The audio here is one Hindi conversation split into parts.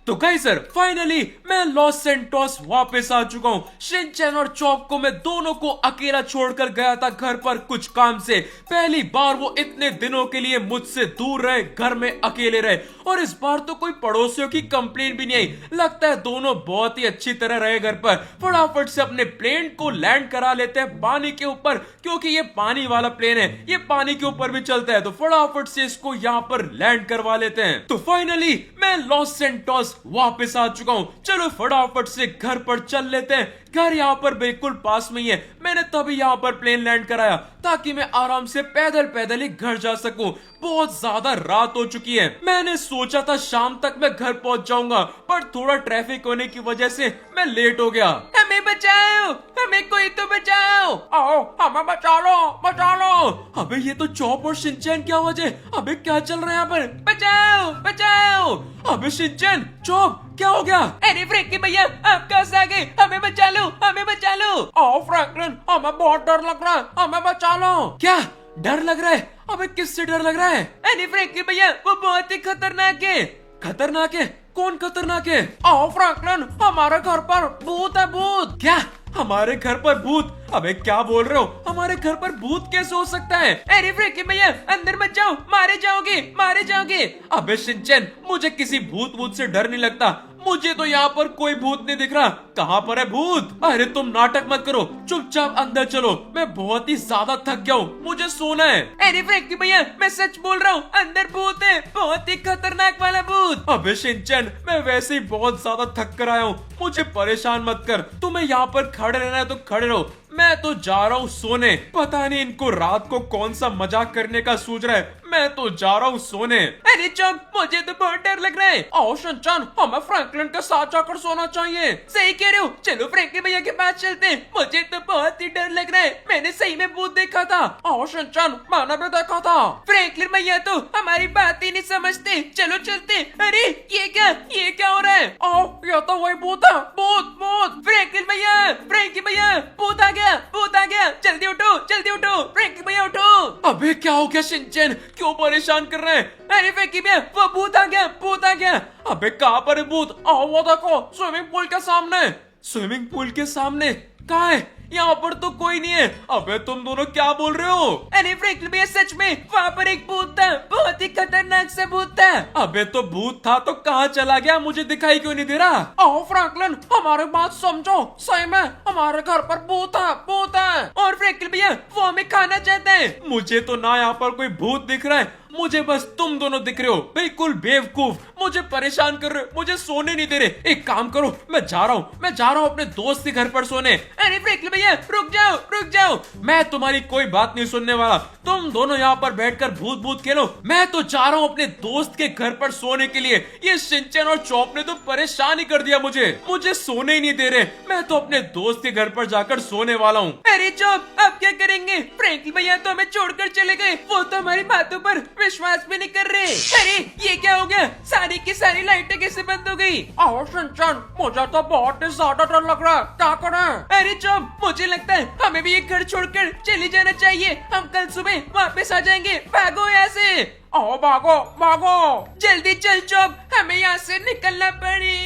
तो गाइस सर फाइनली मैं लॉस सैंटोस वापस आ चुका हूँ। शिनचैन और चॉप को मैं दोनों को अकेला छोड़कर गया था घर पर कुछ काम से। पहली बार वो इतने दिनों के लिए मुझसे दूर रहे, घर में अकेले रहे, और इस बार तो कोई पड़ोसियों की कंप्लेंट भी नहीं आई। लगता है दोनों बहुत ही अच्छी तरह रहे घर पर। फटाफट से अपने प्लेन को लैंड करा लेते हैं पानी के ऊपर, क्योंकि ये पानी वाला प्लेन है, ये पानी के ऊपर भी चलता है। तो फटाफट से इसको यहाँ पर लैंड करवा लेते हैं। तो फाइनली मैं लॉस सैंटोस वापस आ चुका हूँ। चलो फटाफट से घर पर चल लेते हैं। घर यहाँ पर बिल्कुल पास में ही है। मैंने तभी यहाँ पर प्लेन लैंड कराया ताकि मैं आराम से पैदल पैदल ही घर जा सकूं। बहुत ज्यादा रात हो चुकी है। मैंने सोचा था शाम तक मैं घर पहुंच जाऊंगा, पर थोड़ा ट्रैफिक होने की वजह से मैं लेट हो गया। हमें बचाओ, हमें कोई तो बचाओ, आओ हमें बचा लो, बचा लो। अबे ये तो चॉप और शिनचैन की आवाज है। अबे क्या चल रहा है यहाँ पर? बचाओ बचाओ। अबे शिनचैन, चॉप, क्या हो गया? अरे फ्रैंकलिन भैया, आप कहाँ से आ गए? हमें बचा लो, हमें बचा लो। आओ फ्रैंकलिन, हमें बहुत डर लग रहा है, हमें बचा लो। क्या डर लग रहा है? अबे किससे डर लग रहा है? अरे फ्रैंकलिन भैया, वो बहुत ही खतरनाक है। खतरनाक है? कौन खतरनाक है? आओ फ्रैंकलिन, हमारे घर पर भूत है, भूत। क्या हमारे घर पर भूत? अबे क्या बोल रहे हो? हमारे घर पर भूत कैसे हो सकता है? अरे फ्रैंकलिन भैया, अंदर मत जाओ, मारे जाओगे, मारे जाओगे। अबे शिनचैन, मुझे किसी भूत से डर नहीं लगता। मुझे तो यहाँ पर कोई भूत नहीं दिख रहा। कहाँ पर है भूत? अरे तुम नाटक मत करो, चुपचाप अंदर चलो। मैं बहुत ही ज्यादा थक गया हूँ, मुझे सोना है। अरे फ्रैंकलिन भैया, मैं सच बोल रहा हूँ, अंदर भूत है, बहुत ही खतरनाक वाला भूत। अबे शिनचैन, मैं वैसे ही बहुत ज्यादा थक कर आया हूँ, मुझे परेशान मत कर। तुम्हें यहाँ पर खड़े रहना है तो खड़े रहो, मैं तो जा रहा हूँ सोने। पता नहीं इनको रात को कौन सा मजाक करने का सूझ रहा है। मैं तो जा रहा हूँ सोने। अरे चुप, मुझे तो बहुत डर लग रहा है। आओ शिनचैन, हमें फ्रैंकलिन के साथ जाकर सोना चाहिए। सही कह रहे हो, चलो फ्रैंकलिन भैया के पास चलते हैं। मुझे तो बहुत ही डर लग रहा है, मैंने सही में भूत देखा था। आओ शिनचैन, मैंने भी देखा था। फ्रैंकलिन भैया तो हमारी बात ही नहीं समझते, चलो चलते। अरे ये क्या हो रहा है? आओ, ये तो वही भूत है, भूत भूत। फ्रैंकलिन भैया, भूत आ गया, भूत आ गया। जल्दी उठो, जल्दी उठो, फ्रैंकलिन भैया उठो। अबे क्या हो गया शिनचैन, क्यों परेशान कर रहे हैं? अरे फ्रैंकलिन भैया, वो भूत आ गया, भूत आ गया। अबे कहाँ पर है भूत? आओ वो देखो, स्विमिंग पूल के सामने। स्विमिंग पूल के सामने कहाँ है? यहाँ पर तो कोई नहीं है। अबे तुम दोनों क्या बोल रहे हो? अरे फ्रैंकलिन भैया, सच में वहाँ पर एक भूत था, बहुत ही खतरनाक सा भूत था। अबे तो भूत था तो कहाँ चला गया? मुझे दिखाई क्यों नहीं दे रहा? आओ फ्रैंकलिन, हमारी बात समझो, सही में हमारे घर पर भूत है, भूत है। और फ्रैंकलिन भैया, वो हमें खाना चाहता है। मुझे तो ना यहाँ पर कोई भूत दिख रहा है, मुझे बस तुम दोनों दिख रहे हो, बिल्कुल बेवकूफ। मुझे परेशान कर रहे हो, मुझे सोने नहीं दे रहे। एक काम करो, मैं जा रहा हूँ अपने दोस्त के घर पर सोने। अरे फ्रैंकलिन भैया, रुक जाओ, रुक जाओ, मैं तुम्हारी कोई बात नहीं सुनने वाला। तुम दोनों यहाँ पर बैठकर भूत भूत खेलो, मैं तो जा रहा हूँ अपने दोस्त के घर पर सोने के लिए। ये शिनचैन और चॉप ने तो परेशान ही कर दिया मुझे सोने ही नहीं दे रहे। मैं तो अपने दोस्त के घर पर जाकर सोने वाला हूँ। अरे चॉप, अब क्या करेंगे? फ्रैंकलिन भैया तो हमें छोड़कर चले गए, वो तो हमारी बातों पर विश्वास भी नहीं कर रहे। अरे ये क्या हो गया? सारी की सारी लाइटें कैसे बंद हो गई? आओ शिनचैन, मुझे तो बहुत ही ज्यादा डर लग रहा है, क्या करें? अरे चुप, मुझे लगता है हमें भी ये घर छोड़कर चले जाना चाहिए। हम कल सुबह वापस आ जाएंगे, भागो यहाँ से। आओ भागो भागो, जल्दी चल चुप, हमें यहाँ से निकलना पड़े।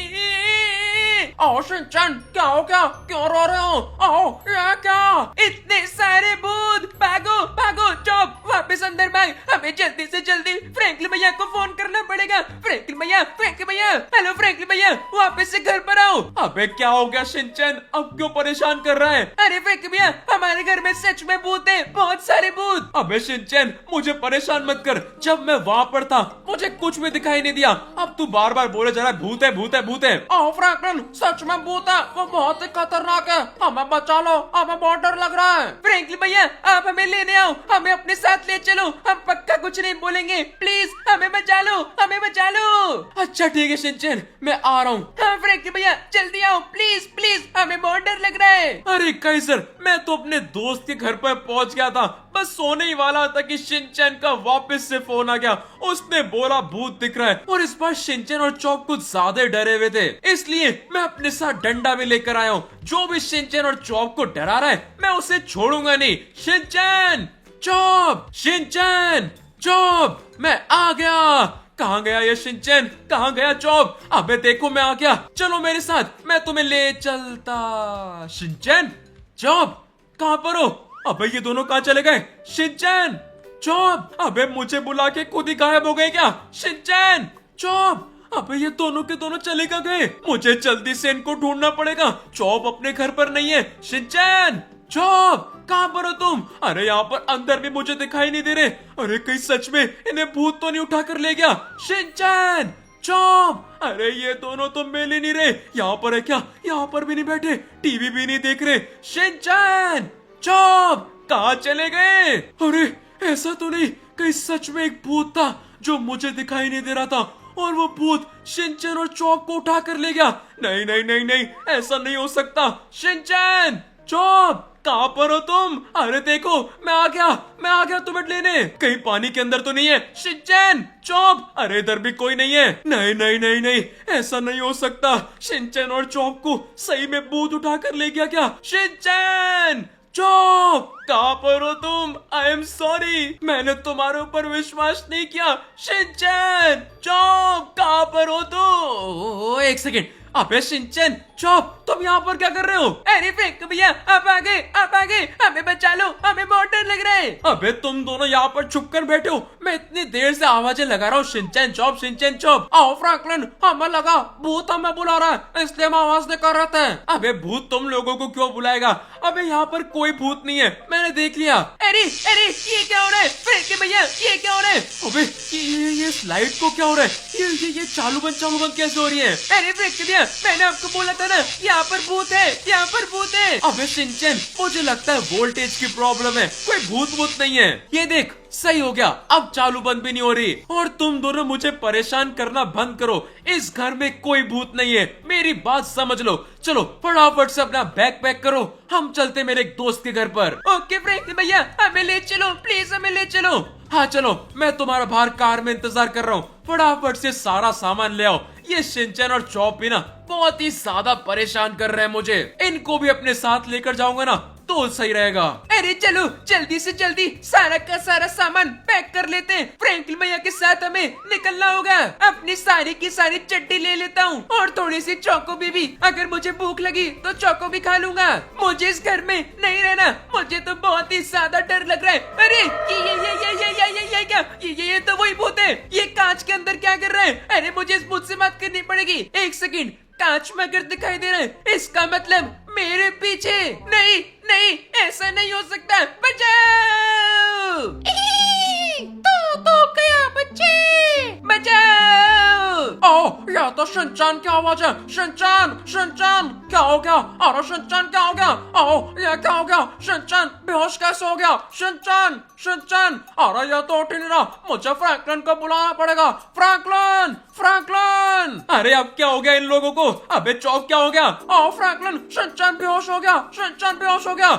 आओ शिनचैन, क्या हो गया? क्यों रो रहे हो? आओ, ये क्या? इतने सारे भूत, भागो भागो चुप, वापस अंदर भाग। हमें जल्दी से जल्दी फ्रैंकलिन भैया को फोन करना पड़ेगा। फ्रैंकलिन भैया, हेलो फ्रैंकलिन भैया, वापस से घर पर आओ। अबे क्या हो गया शिनचैन, अब क्यों परेशान कर रहा है? अरे फ्रैंकलिन भैया, हमारे घर में सच में भूत है, बहुत सारे भूत। अबे शिनचैन, मुझे परेशान मत कर, जब मैं वहाँ पर था मुझे कुछ भी दिखाई नहीं दिया। अब तू बार बार बोले जा रहा है भूत है, भूत है, भूत है। आओ फ्रैंकलिन, सच में भूत है, वो बहुत ही खतरनाक है, हमें बचा लो, हमें बहुत डर लग रहा है। फ्रैंकलिन भैया, आप हमें लेने आओ, हमें अपने साथ ले चलो, हम पक्का कुछ नहीं बोलेंगे, प्लीज हमें बचा लो, हमें बचा लो। अच्छा ठीक है शिनचैन, मैं आ रहा हूँ। हाँ फ्रैंकलिन भैया, जल्दी आओ, प्लीज प्लीज, हमें बहुत डर लग रहा है। अरे काइजर, मैं तो अपने दोस्त के घर पर पहुंच गया था, बस सोने ही वाला था कि शिनचैन का वापस से फोन आ गया। उसने बोला भूत दिख रहा है, और इस बार शिनचैन और चॉप कुछ ज्यादा डरे हुए थे, इसलिए मैं अपने साथ डंडा भी लेकर आया हूँ। जो भी शिनचैन और चॉप को डरा रहा है, मैं उसे छोड़ूंगा नहीं। शिनचैन, चॉप, शिनचैन, चॉप, मैं आ गया। कहाँ गया ये शिनचैन, कहाँ गया चॉप? अबे देखो मैं आ गया, चलो मेरे साथ, मैं तुम्हें ले चलता। शिनचैन, चॉप, कहाँ पर हो? अबे ये दोनों कहाँ चले गए? शिनचैन, चॉप, अबे मुझे बुला के खुद ही गायब हो गए क्या? शिनचैन, चॉप, अबे ये दोनों के दोनों चले कहाँ गए? मुझे जल्दी से इनको ढूंढना पड़ेगा। चॉप अपने घर पर नहीं है। शिनचैन, चॉप, कहाँ पर हो तुम? अरे यहाँ पर अंदर भी मुझे दिखाई नहीं दे रहे। अरे कहीं सच में इन्हें भूत तो नहीं उठा कर ले गया? शिनचैन, चॉप, अरे ये दोनों तो मिल ही नहीं रहे। यहाँ पर है क्या? यहाँ पर भी नहीं बैठे, टीवी भी नहीं देख रहे। शिनचैन, चॉप, कहाँ चले गए? अरे ऐसा तो नहीं कहीं सच में एक भूत था जो मुझे दिखाई नहीं दे रहा था और वो भूत शिनचैन और चॉप को उठा कर ले गया? नहीं नहीं नहीं नहीं, ऐसा नहीं हो सकता। शिनचैन, चॉप, कहाँ पर हो तुम? अरे देखो मैं आ गया तुम्हें लेने। कहीं पानी के अंदर तो नहीं है? शिनचैन, चॉप, अरे इधर भी कोई नहीं है। नहीं नहीं नहीं नहीं, ऐसा नहीं हो सकता। शिनचैन और चॉप को सही में भूत उठा कर ले गया क्या? शिनचैन, चॉप, कहाँ पर हो तुम? आई एम सॉरी, मैंने तुम्हारे ऊपर विश्वास नहीं किया। शिनचैन, चॉप, कहाँ पर हो तुम? एक सेकेंड, अबे शिनचैन, चॉप, तुम यहाँ पर क्या कर रहे हो? अरे फ्रैंक भैया, आप आगे, हमें बचा लो, हमें बहुत डर लग रहा है। अबे तुम दोनों यहाँ पर छुप कर बैठे हो, मैं इतनी देर से आवाजें लगा रहा हूँ, शिनचैन चॉप, शिनचैन चॉप, आओ फ्रैंकलिन, हमें लगा भूत हमें बुला रहा है, इसलिए हम आवाज नहीं कर रहे थे। अबे भूत तुम लोगों को क्यों बुलाएगा? अबे यहाँ पर कोई भूत नहीं है, मैंने देख लिया। अरे ये क्या हो रहा है फ्रैंक भैया, ये क्या हो रहा है? अबे ये स्लाइड को क्या हो रहा है? ये चालू बंद कैसे हो रही है? अरे फ्रैंक भैया, मैंने आपको बोला था ना, यहाँ पर भूत है, यहाँ पर भूत है। अबे शिनचैन, मुझे लगता है वोल्टेज की प्रॉब्लम है, कोई भूत नहीं है। ये देख, सही हो गया, अब चालू बंद भी नहीं हो रही। और तुम दोनों मुझे परेशान करना बंद करो, इस घर में कोई भूत नहीं है, मेरी बात समझ लो। चलो फटाफट से अपना बैग पैक करो, हम चलते मेरे एक दोस्त के घर पर। ओके फ्रैंक भैया, हमें ले चलो प्लीज, हमें ले चलो। हाँ चलो, मैं तुम्हारा बाहर कार में इंतजार कर रहा हूँ, फटाफट से सारा सामान ले आओ। ये शिनचैन और चॉप भी ना बहुत ही ज्यादा परेशान कर रहे हैं मुझे, इनको भी अपने साथ लेकर जाऊंगा ना तो सही रहेगा। अरे चलो जल्दी से जल्दी सारा का सारा सामान पैक कर लेते हैं, फ्रैंकलिन भैया के साथ हमें निकलना होगा। अपनी सारी की सारी चड्डी ले लेता हूँ और थोड़ी सी चौको भी, अगर मुझे भूख लगी तो चौको भी खा लूंगा। मुझे इस घर में नहीं रहना, मुझे तो बहुत ही ज्यादा डर लग रहा है। अरे ये क्या? ये तो वही भूत है, ये कांच के अंदर क्या कर रहा है? अरे मुझे इस भूत से बात करनी पड़ेगी। एक सेकंड, कांच में अगर दिखाई दे रहा है इसका मतलब मेरे पीछे। नहीं ऐसा नहीं हो सकता, बचाओ। तो गया बच्चे, बचाओ। ओ या तो शिनचैन की आवाज है। शिनचैन क्या हो गया? अरे शिनचैन क्या हो गया? ओ ये क्या हो गया? शिनचैन बेहोश कैसे हो गया? शिनचैन, अरे ये तो उठ ही नहीं रहा, मुझे फ्रैंकलिन को बुलाना पड़ेगा। फ्रैंकलिन, अरे अब क्या हो गया इन लोगों को? अबे चॉप क्या हो गया? ओ फ्रैंकलिन, शिनचैन बेहोश हो गया।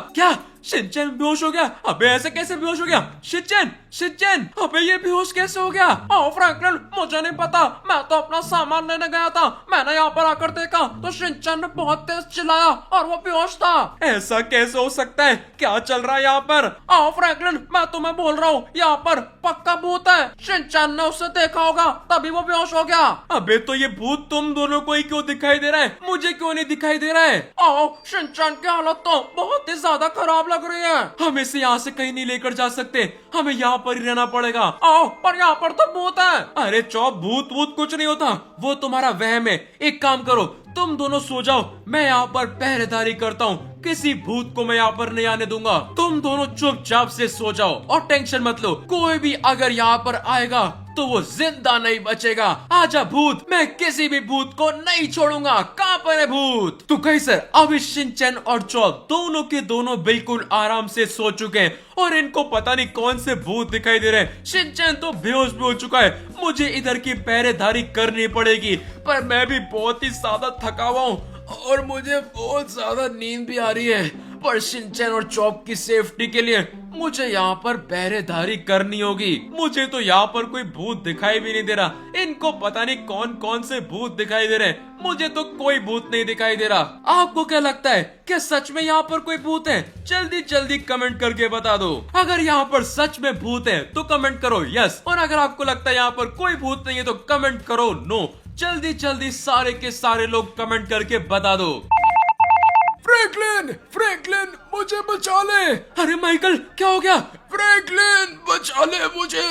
क्या? शिनचैन बेहोश हो गया? अबे ऐसे कैसे बेहोश हो गया? शिनचैन, अबे ये बेहोश कैसे हो गया? ओ फ्रैंकलिन, मुझे नहीं पता, मैं तो अपना सामान लेने गया था, मैंने यहाँ पर आकर देखा तो शिनचैन ने बहुत तेज चिल्लाया और वो बेहोश था। ऐसा कैसे हो सकता है? क्या चल रहा है यहाँ पर? ओ फ्रैंकलिन, मैं तुम्हें बोल रहा हूँ, यहाँ पर पक्का भूत है, शिनचैन ने उसे देखा होगा तभी वो बेहोश हो गया। अबे तो ये भूत तुम दोनों को ही क्यों दिखाई दे रहा है, मुझे क्यों नहीं दिखाई दे रहा है? ओ शिनचैन की हालत तो बहुत ही ज्यादा खराब लग रही है, हम इसे यहाँ से कहीं नहीं लेकर जा सकते, हमें यहाँ पर ही रहना पड़ेगा। आओ, पर यहाँ पर तो भूत है। अरे चौप, भूत कुछ नहीं होता, वो तुम्हारा वहम है। एक काम करो, तुम दोनों सो जाओ, मैं यहाँ पर पहरेदारी करता हूँ, किसी भूत को मैं यहाँ पर नहीं आने दूंगा। तुम दोनों चुपचाप से सो जाओ और टेंशन मत लो, कोई भी अगर यहाँ पर आएगा तो वो जिंदा नहीं बचेगा। आजा भूत, मैं किसी भी भूत को नहीं छोड़ूंगा। कहाँ पर है भूत? तो कहीं सर, अभी शिनचैन और चॉप दोनों के दोनों बिल्कुल आराम से सो चुके हैं और इनको पता नहीं कौन से भूत दिखाई दे रहे हैं। शिनचैन तो बेहोश भी हो चुका है, मुझे इधर की पहरेदारी करनी पड़ेगी, पर मैं भी बहुत ही ज्यादा थका हुआ हूँ और मुझे बहुत ज्यादा नींद भी आ रही है, पर शिनचैन और चॉप की सेफ्टी के लिए मुझे यहाँ पर पहरेदारी करनी होगी। मुझे तो यहाँ पर कोई भूत दिखाई भी नहीं दे रहा। इनको पता नहीं कौन कौन से भूत दिखाई दे रहे हैं, मुझे तो कोई भूत नहीं दिखाई दे रहा। आपको क्या लगता है, क्या सच में यहाँ पर कोई भूत है? जल्दी जल्दी कमेंट करके बता दो। अगर यहाँ पर सच में भूत है तो कमेंट करो यस, और अगर आपको लगता है यहाँ पर कोई भूत नहीं है तो कमेंट करो नो। जल्दी जल्दी सारे के सारे लोग कमेंट करके बता दो। फ्रैंकलिन, फ्रैंकलिन, मुझे बचा ले। अरे माइकल, क्या हो गया? फ्रैंकलिन, बचा ले मुझे।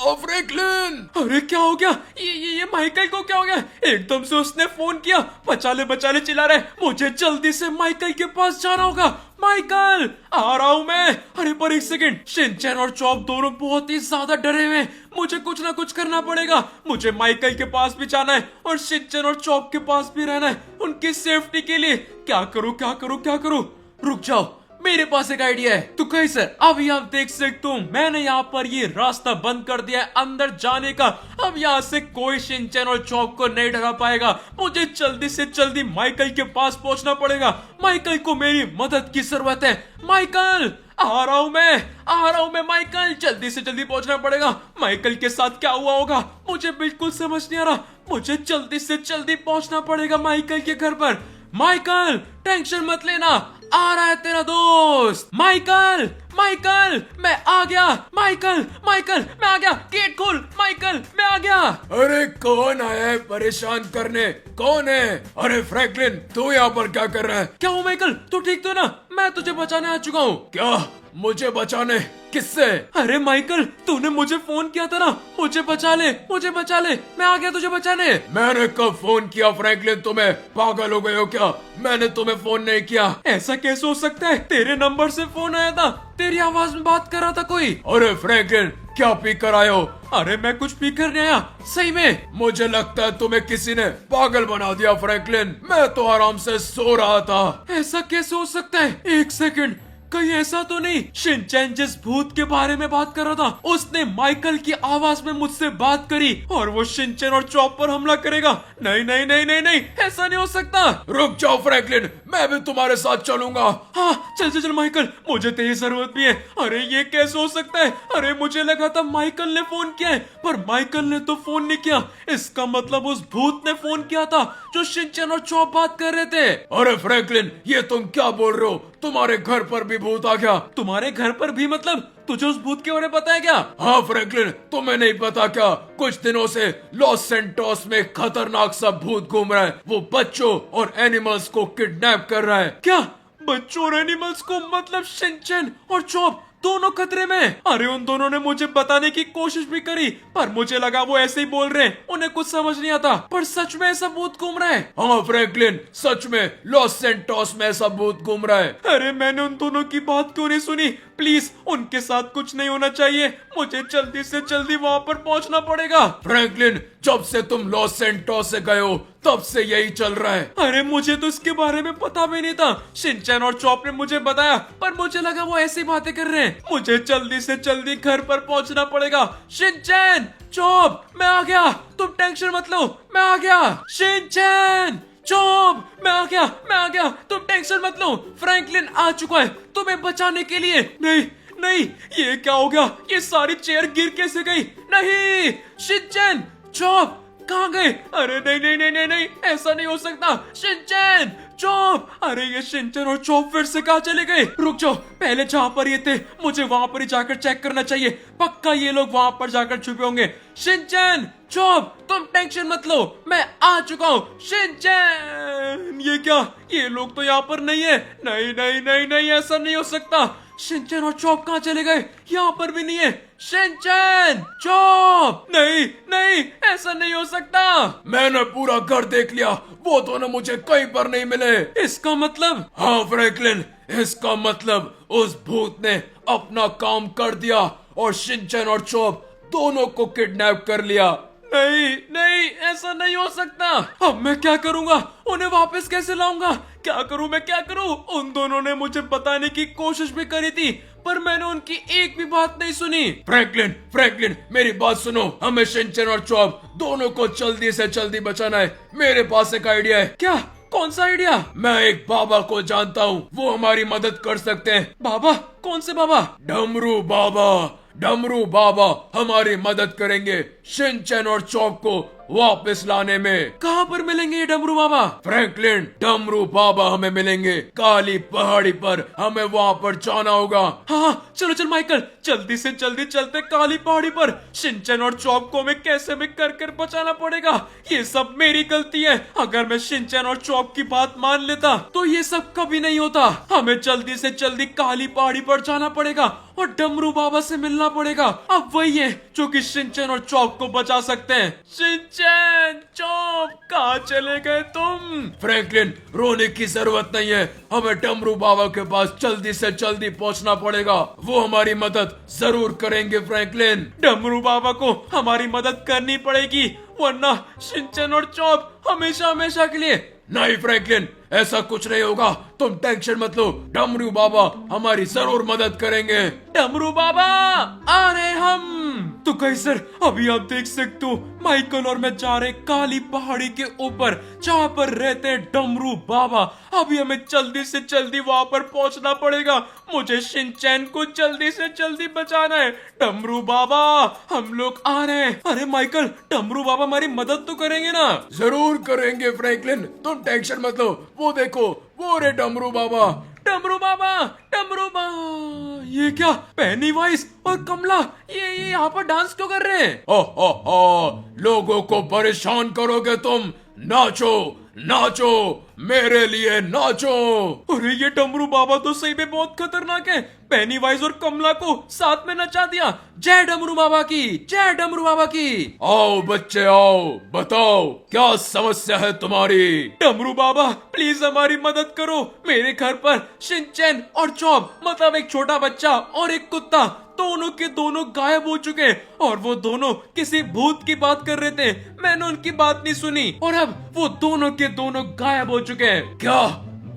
ओ फ्रैंकलिन। अरे क्या हो गया? ये माइकल को क्या हो गया? एकदम से उसने फोन किया, बचा ले चिल्ला रहे। मुझे जल्दी से माइकल के पास जाना होगा। माइकल, आ रहा हूँ मैं। अरे पर एक सेकंड, शिनचैन और चॉप दोनों बहुत ही ज्यादा डरे हुए हैं। मुझे कुछ ना कुछ करना पड़ेगा। मुझे माइकल के पास भी जाना है और शिनचैन और चॉप के पास भी रहना है, उनकी सेफ्टी के लिए। क्या करूँ क्या करूँ क्या करूँ? रुक जाओ, मेरे पास एक आइडिया है। तो कहीं सर, अभी आप देख सकते हो मैंने यहाँ पर ये रास्ता बंद कर दिया है अंदर जाने का। अब यहाँ से कोई शिनचैन और चॉप को नहीं डरा पाएगा। मुझे जल्दी से जल्दी माइकल के पास पहुंचना पड़ेगा। माइकल को मेरी मदद की जरूरत है। माइकल, आ रहा हूँ मैं माइकल, जल्दी से जल्दी पहुंचना पड़ेगा। माइकल के साथ क्या हुआ होगा मुझे बिल्कुल समझ नहीं आ रहा। मुझे जल्दी से जल्दी पहुंचना पड़ेगा माइकल के घर पर। माइकल, टेंशन मत लेना, आ रहा है तेरा दोस्त। माइकल, माइकल, मैं आ गया। माइकल, माइकल, मैं आ गया। गेट खोल माइकल, मैं आ गया। अरे कौन आया है परेशान करने? कौन है? अरे फ्रैंकलिन, तू यहाँ पर क्या कर रहा है? क्या हो माइकल, तू ठीक तो ना? मैं तुझे बचाने आ चुका हूँ। क्या? मुझे बचाने? किससे? अरे माइकल, तूने मुझे फोन किया था ना, मुझे बचा ले, मुझे बचा ले। मैं आ गया तुझे बचाने। मैंने कब फोन किया फ्रैंकलिन? तुम्हें पागल हो गए हो क्या? मैंने तुम्हें फोन नहीं किया। ऐसा कैसे हो सकता है? तेरे नंबर से फोन आया था, तेरी आवाज में बात कर रहा था कोई। अरे फ्रैंकलिन, क्या पी कर आए हो? अरे मैं कुछ पी कर नहीं आया, सही में। मुझे लगता है तुम्हें किसी ने पागल बना दिया फ्रैंकलिन। मैं तो आराम से सो रहा था। ऐसा कैसे हो सकता है? एक सेकंड, कहीं ऐसा तो नहीं शिनचैन जिस भूत के बारे में बात कर रहा था उसने माइकल की आवाज में मुझसे बात करी और वो शिनचैन और चॉप पर हमला करेगा? नहीं नहीं नहीं नहीं नहीं, ऐसा नहीं हो सकता। रुक जाओ फ्रैंकलिन, मैं भी तुम्हारे साथ चलूंगा। हाँ चल चल चल माइकल, मुझे तेरी जरूरत भी है। अरे ये कैसे हो सकता है? अरे मुझे लगा था माइकल ने फोन किया है, पर माइकल ने तो फोन नहीं किया। इसका मतलब उस भूत ने फोन किया था जो शिनचैन और चॉप बात कर रहे थे। अरे फ्रैंकलिन, ये तुम क्या बोल रहे हो? तुम्हारे घर पर भी भूत आ गया? तुम्हारे घर पर भी मतलब? तुझे उस भूत के बारे में पता है क्या? हाँ फ्रैंकलिन, तुम्हें नहीं पता क्या? कुछ दिनों से लॉस सैंटोस में खतरनाक सा भूत घूम रहा है। वो बच्चों और एनिमल्स को किडनैप कर रहा है। क्या? बच्चों और एनिमल्स को? मतलब शिनचैन और चॉप दोनों खतरे में? अरे उन दोनों ने मुझे बताने की कोशिश भी करी, पर मुझे लगा वो ऐसे ही बोल रहे हैं, उन्हें कुछ समझ नहीं आता। पर सच में ऐसा भूत घूम रहा है? हाँ फ्रैंकलिन, सच में लॉस सैंटोस में ऐसा भूत घूम रहा है। अरे मैंने उन दोनों की बात क्यों नहीं सुनी? प्लीज, उनके साथ कुछ नहीं होना चाहिए। मुझे जल्दी से जल्दी वहाँ पर पहुँचना पड़ेगा। फ्रैंकलिन, जब से तुम लॉस सैंटोस से गए हो तब से यही चल रहा है। अरे मुझे तो इसके बारे में पता भी नहीं था। शिनचैन और चॉप ने मुझे बताया, पर मुझे लगा वो ऐसी बातें कर रहे हैं। मुझे जल्दी से जल्दी घर पर पहुंचना पड़ेगा। शिनचैन, चॉप, मैं आ गया, तुम टेंशन मत लो, मैं आ गया। शिनचैन, चॉप, मैं आ गया, तुम टेंशन मत लो। फ्रैंकलिन आ चुका है तुम्हें बचाने के लिए। नहीं नहीं, ये क्या हो गया? ये सारी चेयर गिर कैसे गई? नहीं, शिनचैन, चॉप कहाँ गए? अरे नहीं नहीं नहीं नहीं नहीं, ऐसा नहीं हो सकता। शिनचैन, चॉप, अरे ये शिनचैन और चॉप फिर से कहाँ चले गए? रुक जाओ, पहले जहाँ पर ये थे मुझे वहां पर ही जाकर चेक करना चाहिए। पक्का ये लोग वहां पर जाकर छुपे होंगे। शिनचैन, चॉप, तुम टेंशन मत लो, मैं आ चुका हूँ। शिनचैन, ये क्या? ये लोग तो यहाँ पर नहीं है। नहीं नहीं नहीं नहीं, ऐसा नहीं हो सकता। शिनचैन और चॉप कहाँ चले गए? यहाँ पर भी नहीं है। शिनचैन, चॉप, नहीं नहीं, ऐसा नहीं हो सकता। मैंने पूरा घर देख लिया, वो दोनों मुझे कहीं पर नहीं मिले। इसका मतलब? हाँ फ्रैंकलिन, इसका मतलब उस भूत ने अपना काम कर दिया और शिनचैन और चॉप दोनों को किडनैप कर लिया। नहीं नहीं, ऐसा नहीं हो सकता। अब मैं क्या करूंगा? उन्हें वापस कैसे लाऊंगा? क्या करूं मैं, क्या करूं? उन दोनों ने मुझे बताने की कोशिश भी करी थी, पर मैंने उनकी एक भी बात नहीं सुनी। फ्रैंकलिन, फ्रैंकलिन, मेरी बात सुनो। हमें शिनचैन और चॉप दोनों को जल्दी से जल्दी बचाना है। मेरे पास एक आइडिया है। क्या? कौन सा आइडिया? मैं एक बाबा को जानता हूँ, वो हमारी मदद कर सकते हैं। बाबा? कौन से बाबा? डमरू बाबा। डमरू बाबा हमारी मदद करेंगे शिनचैन और चॉप को वापस लाने में। कहाँ पर मिलेंगे ये डमरू बाबा? फ्रैंकलिन, डमरू बाबा हमें मिलेंगे काली पहाड़ी पर, हमें वहाँ पर जाना होगा। हाँ चलो चल माइकल, जल्दी से जल्दी चलते काली पहाड़ी पर। शिनचैन और चॉप को हमें कैसे भी कर कर बचाना पड़ेगा। ये सब मेरी गलती है। अगर मैं शिनचैन और चॉप की बात मान लेता तो ये सब कभी नहीं होता। हमें जल्दी से जल्दी काली पहाड़ी पर जाना पड़ेगा और डमरू बाबा से मिलना पड़ेगा। अब वही है जो कि शिनचैन और चॉप को बचा सकते हैं। शिनचैन, चॉप, कहाँ चले गए तुम? फ्रैंकलिन, रोने की जरूरत नहीं है, हमें डमरू बाबा के पास जल्दी से जल्दी पहुंचना पड़ेगा। वो हमारी मदद जरूर करेंगे फ्रैंकलिन। डमरू बाबा को हमारी मदद करनी पड़ेगी, वरना शिनचैन और चॉप हमेशा हमेशा के लिए। नहीं फ्रैंकलिन, ऐसा कुछ नहीं होगा, तुम टेंशन मत लो, डमरू बाबा हमारी जरूर मदद करेंगे। डमरू बाबा आ रहे हम। तो कैसर, अभी आप देख सकते हो माइकल और मैं जा रहे काली पहाड़ी के ऊपर जहाँ पर रहते हैं डमरू बाबा। अभी हमें जल्दी से जल्दी वहाँ पर पहुँचना पड़ेगा। मुझे शिनचैन को जल्दी से जल्दी बचाना है। डमरू बाबा, हम लोग आ रहे हैं। अरे माइकल, डमरू बाबा हमारी मदद तो करेंगे ना? जरूर करेंगे फ्रैंकलिन, तुम टेंशन मत लो। वो देखो, वो रे डमरू बाबा। डमरू बाबा, डमरू बाबा। ये क्या, पेनीवाइज और कमला ये यहाँ पर डांस क्यों कर रहे हैं? हो, लोगों को परेशान करोगे तुम। नाचो नाचो, मेरे लिए नाचो। अरे ये डमरू बाबा तो सही में बहुत खतरनाक है। पेनीवाइज और कमला को साथ में नचा दिया। जय डमरू बाबा की, जय डमरू बाबा की। आओ बच्चे आओ, बताओ क्या समस्या है तुम्हारी? डमरू बाबा प्लीज हमारी मदद करो। मेरे घर पर शिनचैन और चॉप, मतलब एक छोटा बच्चा और एक कुत्ता, दोनों के दोनों गायब हो चुके हैं और वो दोनों किसी भूत की बात कर रहे थे। मैंने उनकी बात नहीं सुनी और अब वो दोनों के दोनों गायब हो चुके हैं। क्या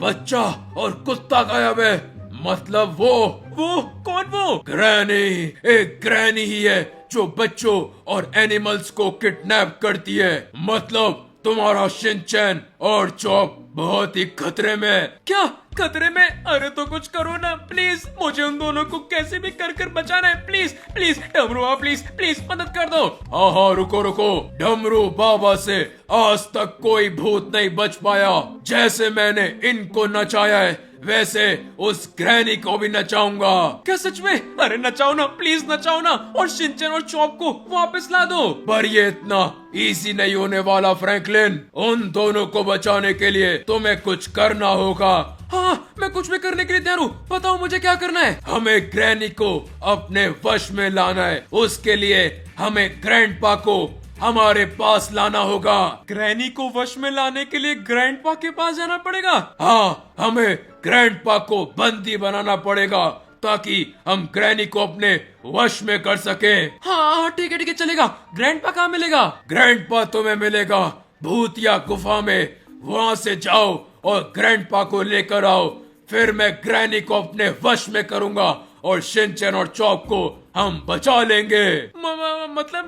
बच्चा और कुत्ता गायब है? मतलब वो कौन? वो ग्रैनी, एक ग्रैनी ही है जो बच्चों और एनिमल्स को किडनैप करती है। मतलब तुम्हारा शिनचैन और चॉप बहुत ही खतरे में। क्या खतरे में? अरे तो कुछ करो ना प्लीज, मुझे उन दोनों को कैसे भी कर कर बचाना है। प्लीज प्लीज डमरू बाबा, प्लीज प्लीज मदद कर दो। हाँ, रुको रुको, डमरू बाबा से आज तक कोई भूत नहीं बच पाया। जैसे मैंने इनको नचाया है वैसे उस ग्रैनी को भी नचाऊंगा। क्या सच में? अरे नचाओ ना, प्लीज नचाओ ना और शिनचैन और चॉप को वापस ला दो। पर ये इतना इजी नहीं होने वाला फ्रैंकलिन। उन दोनों को बचाने के लिए तुम्हें कुछ करना होगा। हाँ, मैं कुछ भी करने के लिए तैयार हूँ। बताओ मुझे क्या करना है? हमें ग्रैनी को अपने वश में लाना है। उसके लिए हमें ग्रैंडपा को हमारे पास लाना होगा। ग्रैनी को वश में लाने के लिए ग्रैंडपा के पास जाना पड़ेगा? हाँ, हमें ग्रैंडपा को बंदी बनाना पड़ेगा ताकि हम ग्रैनी को अपने वश में कर सके। हाँ ठीक है चलेगा। ग्रैंडपा कहाँ मिलेगा? ग्रैंडपा तुम्हें मिलेगा भूतिया गुफा में। वहाँ से जाओ और ग्रैंडपा को लेकर आओ। फिर मैं ग्रैनी को अपने वश में करूंगा और शिनचैन और चॉप को हम बचा लेंगे। मतलब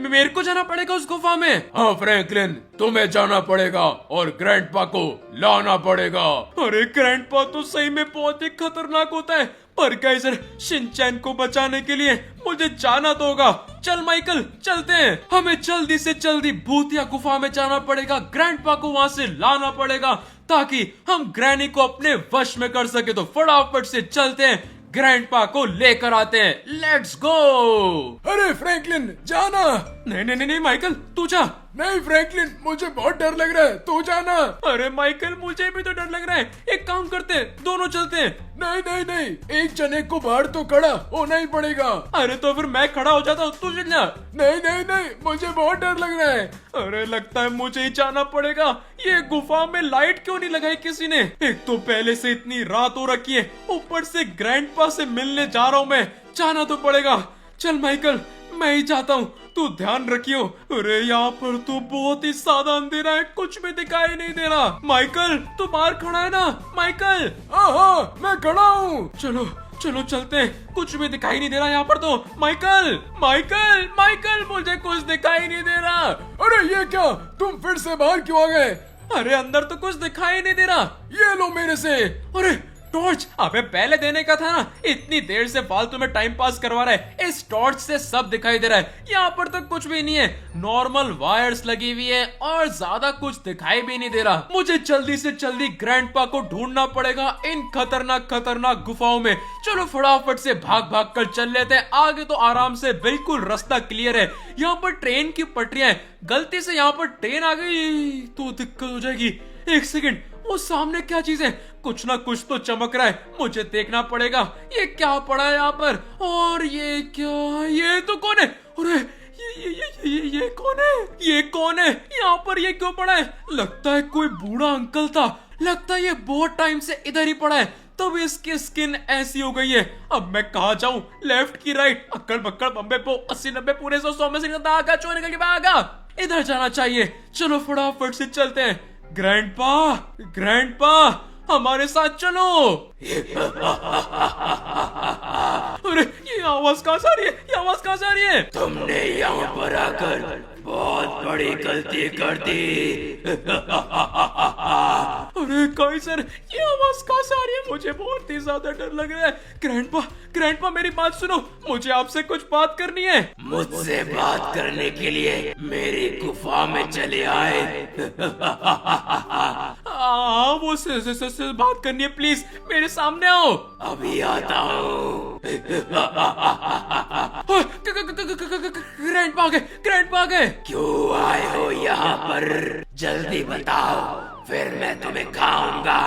मेरे को जाना पड़ेगा उस गुफा में? हाँ फ्रैंकलिन, तुम्हें जाना पड़ेगा और ग्रैंडपा को लाना पड़ेगा। अरे ग्रैंडपा तो सही में बहुत ही खतरनाक होता है, पर कैसर शिनचैन को बचाने के लिए मुझे जाना तो होगा। चल माइकल, चलते हैं। हमें जल्दी से जल्दी भूतिया गुफा में जाना पड़ेगा। ग्रैंडपा को वहाँ से लाना पड़ेगा ताकि हम ग्रैनी को अपने वश में कर सके। तो फटाफट से चलते हैं, ग्रैंडपा को लेकर आते हैं। Let's go. अरे फ्रैंकलिन, जाना। नहीं माइकल, तू जा। नहीं फ्रैंकलिन, मुझे बहुत डर लग रहा है, तू जाना। अरे माइकल, मुझे भी तो डर लग रहा है। एक काम करते हैं, दोनों चलते हैं। नहीं, एक जने को बाहर तो खड़ा होना ही पड़ेगा। अरे तो फिर मैं खड़ा हो जाता हूँ, तू चल जा। नहीं, मुझे बहुत डर लग रहा है। अरे लगता है मुझे ही जाना पड़ेगा। ये गुफा में लाइट क्यों नहीं लगाई किसी ने? एक तो पहले से इतनी रात हो रखी है, ऊपर से ग्रैंडपा से मिलने जा रहा हूँ मैं। जाना तो पड़ेगा। चल माइकल, मैं ही जाता हूँ, तू ध्यान रखियो। अरे यहाँ पर तो बहुत ही ज्यादा अंधेरा है, कुछ भी दिखाई नहीं दे रहा। माइकल, तू बाहर खड़ा है ना? माइकल। हाँ, मैं खड़ा हूँ। चलो चलते हैं, कुछ भी दिखाई नहीं दे रहा यहाँ पर तो। माइकल, मुझे कुछ दिखाई नहीं दे रहा। अरे ये क्या, तुम फिर से बाहर क्यों आ गए? अरे अंदर तो कुछ दिखाई नहीं दे रहा। ये लो मेरे से। अरे टॉर्च, अबे पहले देने का था ना, इतनी देर से फालतू में टाइम पास करवा रहा है। इस टॉर्च से सब दिखाई दे रहा है, यहाँ पर तो कुछ भी नहीं है, नॉर्मल वायर्स लगी हुई है और ज्यादा कुछ दिखाई भी नहीं दे रहा। मुझे जल्दी से जल्दी ग्रैंडपा को ढूंढना पड़ेगा इन खतरनाक खतरनाक गुफाओं में। चलो फटाफट से भाग भाग कर चल लेते हैं, आगे तो आराम से बिल्कुल रास्ता क्लियर है। यहाँ पर ट्रेन की पटरियां हैं, गलती से यहाँ पर ट्रेन आ गई तो दिक्कत हो जाएगी। एक सेकेंड, वो सामने क्या चीज है? कुछ ना कुछ तो चमक रहा है, मुझे देखना पड़ेगा। ये क्या पड़ा है यहाँ पर? और ये क्या, ये तो कौन है? अरे ये कौन है? ये कौन है यहाँ पर? ये क्यों पड़ा है? लगता है कोई बूढ़ा अंकल था, लगता है ये बहुत टाइम से इधर ही पड़ा है, तब इसकी स्किन ऐसी हो गई है। अब मैं कहाँ जाऊं, लेफ्ट की राइट, अक्कड़ बक्कड़ बम्बे पो 80-90 पूरे 100 में से निकलता आगा, चो निकल के भागा। इधर जाना चाहिए, चलो फटाफट से चलते हैं। ग्रैंडपा, ग्रैंडपा हमारे साथ चलो। अरे ये आवाज कहाँ से आ रही है? ये आवाज कहाँ से आ रही है? तुमने यहाँ पर आकर बहुत बड़ी गलती कर दी। अरे काइजर, ये आवाज कहाँ से आ रही है? मुझे बहुत ही ज्यादा डर लग रहा है। ग्रैंडपा, ग्रैंडपा मेरी बात सुनो, मुझे आपसे कुछ बात करनी है। मुझसे बात करने के लिए मेरी गुफा में चले आए। वो से बात करनी है, प्लीज मेरे सामने आओ। अभी आता हूँ। ग्रैंडपा आ गए, ग्रैंडपा आ गए। क्यों आए हो यहाँ पर? जल्दी बताओ, फिर मैं तुम्हें खाऊंगा।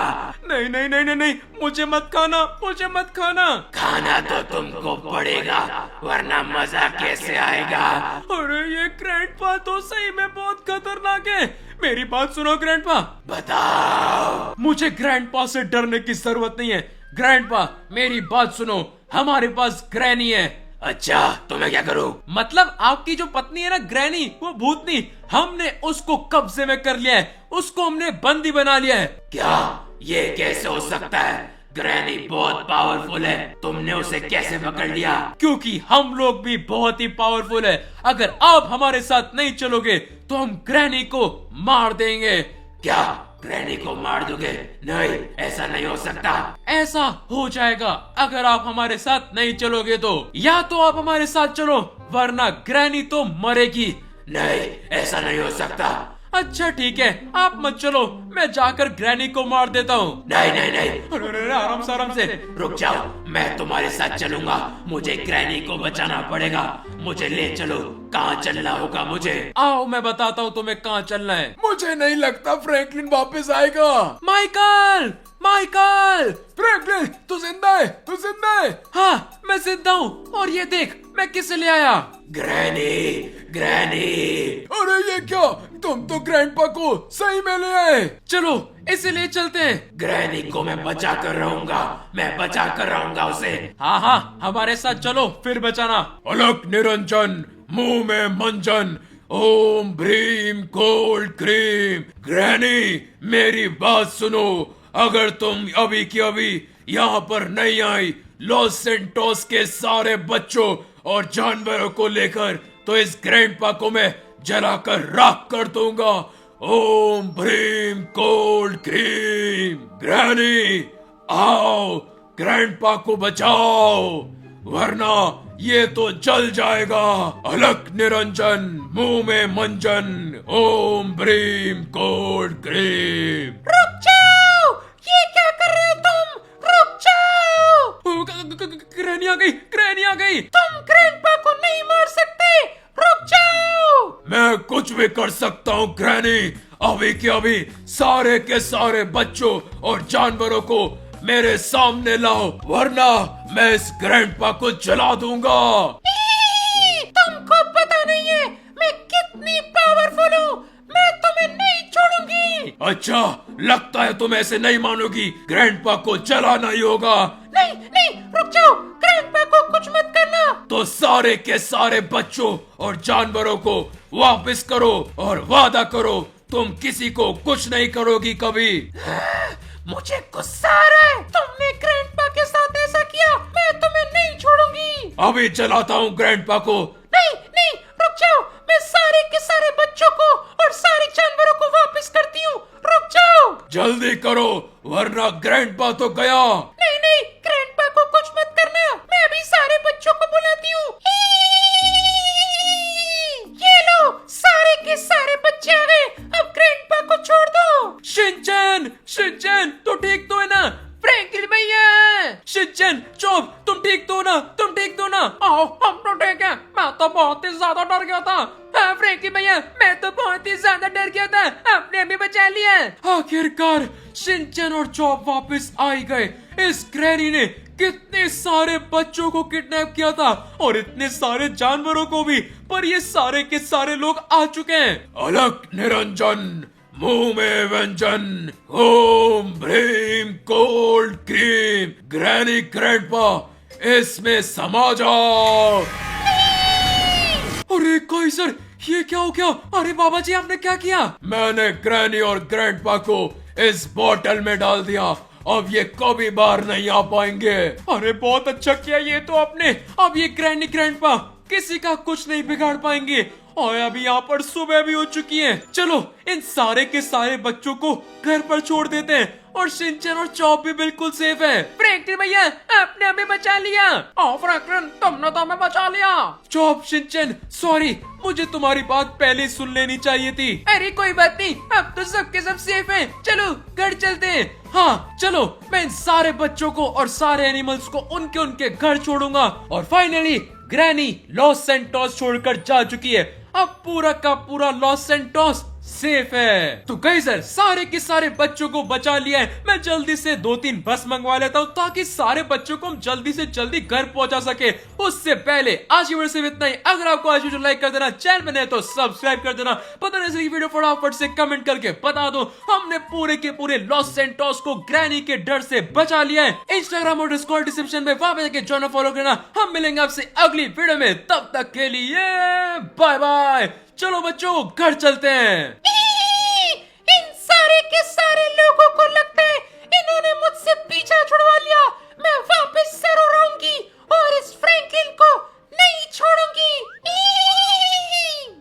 नहीं नहीं नहीं नहीं नहीं, मुझे मत खाना, मुझे मत खाना। खाना तो तुमको पड़ेगा, वरना मजा कैसे आएगा? अरे ये ग्रैंडपा तो सही में बहुत खतरनाक है। मेरी बात सुनो ग्रैंडपा। बताओ। मुझे ग्रैंडपा से डरने की जरूरत नहीं है। ग्रैंडपा मेरी बात सुनो, हमारे पास ग्रैनी है। अच्छा, तो मैं क्या करूं? मतलब आपकी जो पत्नी है ना ग्रैनी, वो भूतनी, हमने उसको कब्जे में कर लिया है, उसको हमने बंदी बना लिया है। क्या? ये कैसे हो सकता है? ग्रैनी बहुत पावरफुल है, तुमने उसे कैसे पकड़ लिया? क्योंकि हम लोग भी बहुत ही पावरफुल है। अगर आप हमारे साथ नहीं चलोगे तो हम ग्रैनी को मार देंगे। क्या ग्रैनी को मार दोगे? नहीं, ऐसा नहीं हो सकता। ऐसा हो जाएगा अगर आप हमारे साथ नहीं चलोगे तो। या तो आप हमारे साथ चलो, वरना ग्रैनी तो मरेगी। नहीं, ऐसा नहीं हो सकता। अच्छा ठीक है, आप मत चलो, मैं जाकर ग्रैनी को मार देता हूँ। नहीं नहीं नहीं, अरे आराम से आराम से। रुक जाओ, मैं तुम्हारे साथ चलूंगा। मुझे ग्रैनी को बचाना पड़ेगा, मुझे ले चलो। कहाँ चलना होगा मुझे? आओ मैं बताता हूँ तुम्हें कहाँ चलना है। मुझे नहीं लगता फ्रैंकलिन वापस आएगा। Michael, Michael! फ्रैंकलिन, तू जिंदा है? तू जिंदा है? हाँ मैं जिंदा हूँ, और ये देख मैं किसे ले आया। Granny, granny! अरे ये क्या, तुम तो ग्रैंडपा को सही में ले आए। चलो इसे ले चलते हैं। ग्रैनी को मैं बचा कर रहूंगा, मैं बचा कर रहूंगा उसे। हाँ हाँ हमारे साथ चलो, फिर बचाना। अलक निरंजन, मुंह में मंजन, ओम भ्रीम कोल्ड क्रीम। ग्रैनी, मेरी बात सुनो, अगर तुम अभी की अभी यहाँ पर नहीं आई लॉस सेंटोस के सारे बच्चों और जानवरों को लेकर, तो इस ग्रैंडपा को मैं जलाकर राख कर दूंगा। ओम भ्रीम कोल्ड क्रीम। ग्रैनी आओ, ग्रैंडपा को बचाओ, वरना ये तो जल जाएगा। अलक निरंजन, मुंह में मंजन, ओम भ्रीम कोल्ड क्रीम। रुक जाओ, ये क्या कर रहे हो तुम? रुक जाओ। ग्रैनी आ गई, ग्रैनी आ गई। तुम ग्रैंडपा को नहीं मार सकते, रुक जाओ। मैं कुछ भी कर सकता हूँ ग्रैनी, अभी के अभी सारे के सारे बच्चों और जानवरों को मेरे सामने लाओ, वरना मैं इस ग्रैंडपा को जला दूंगा। तुमको पता नहीं है मैं कितनी पावरफुल हूँ, मैं तुम्हें नहीं छोड़ूंगी। अच्छा, लगता है तुम ऐसे नहीं मानोगी, ग्रैंडपा को जलाना ही होगा। नहीं नहीं, रुक जाओ, ग्रैंडपा को कुछ मत करना। तो सारे के सारे बच्चों और जानवरों को वापस करो और वादा करो तुम किसी को कुछ नहीं करोगी कभी। मुझे गुस्सा आ रहा है, तुमने ग्रैंडपा के साथ ऐसा किया, मैं तुम्हें नहीं छोड़ूंगी। अभी चलाता हूँ ग्रैंडपा को। नहीं नहीं, रुक जाओ, मैं सारे के सारे बच्चों को और सारे जानवरों को वापस करती हूँ। जल्दी करो वरना ग्रैंडपा तो गया। नहीं नहीं, ग्रैंडपा को कुछ मत करना, मैं अभी सारे बच्चों को बुलाती हूँ। ये लो, सारे के सारे बच्चे आ गए, अब ग्रैंडपा को छोड़ दो। शिनचैन, शिनचैन तो ठीक तो है ना? फ्रैंकलिन भैया, शिनचैन, चॉप, तुम ठीक तो हो ना? तुम ठीक तो हो ना? आओ हम तो ठीक है, मैं तो बहुत ही ज्यादा डर गया था। हाँ फ्रैंकलिन भैया, मैं तो बहुत ही ज्यादा डर गया था, आपने अभी बचा लिया। आखिरकार शिनचैन और चॉप वापस आ ही गए। इस ग्रैनी ने कितने सारे बच्चों को किडनैप किया था और इतने सारे जानवरों को भी, पर ये सारे के सारे लोग आ चुके हैं। अलग निरंजन, मुंह में व्यंजन, ओम भ्रीम कोल्ड क्रीम, ग्रैनी ग्रैंडपा इसमें समा जाओ। अरे काइजर, ये क्या हो गया? अरे बाबा जी, आपने क्या किया? मैंने ग्रैनी और ग्रैंडपा को इस बोतल में डाल दिया, अब ये कभी बाहर नहीं आ पाएंगे। अरे बहुत अच्छा किया ये तो आपने। अब ये ग्रैनी ग्रैंडपा किसी का कुछ नहीं बिगाड़ पाएंगे। और अभी यहाँ पर सुबह भी हो चुकी है। चलो इन सारे के सारे बच्चों को घर पर छोड़ देते हैं और शिनचैन और चॉप भी बिल्कुल सेफ है। फ्रैंकलिन भैया, आपने हमें बचा लिया। ओ फ्रैंकलिन, तुमने तो हमें बचा लिया। चॉप, शिनचैन, सॉरी, मुझे तुम्हारी बात पहले ही सुन लेनी चाहिए थी। अरे कोई बात नहीं, अब तो सबके सब सेफ हैं। चलो घर चलते हैं। हाँ चलो, मैं इन सारे बच्चों को और सारे एनिमल्स को उनके उनके घर छोड़ूंगा। और फाइनली ग्रैनी लॉस सैंटोस छोड़कर जा चुकी है। अब पूरा का पूरा लॉस सैंटोस सेफ है। तो गाइजर, सारे के सारे बच्चों को बचा लिया है। मैं जल्दी से 2-3 बस मंगवा लेता हूँ ताकि सारे बच्चों को हम जल्दी से जल्दी घर पहुंचा सके। उससे पहले आज की वीडियो सिर्फ इतना ही। अगर आपको आज वीडियो लाइक कर देना, चैनल पे नए तो सब्सक्राइब कर देना। पता नहीं से वीडियो फटाफट से कमेंट करके बता दो हमने पूरे के पूरे लॉस सैंटोस को ग्रैनी के डर से बचा लिया है। इंस्टाग्राम और डिस्कॉर्ड डिस्क्रिप्शन में वहां पे जाके ज्वाइन और फॉलो करना। हम मिलेंगे आपसे अगली वीडियो में, तब तक के लिए बाय बाय। चलो बच्चों, घर चलते हैं।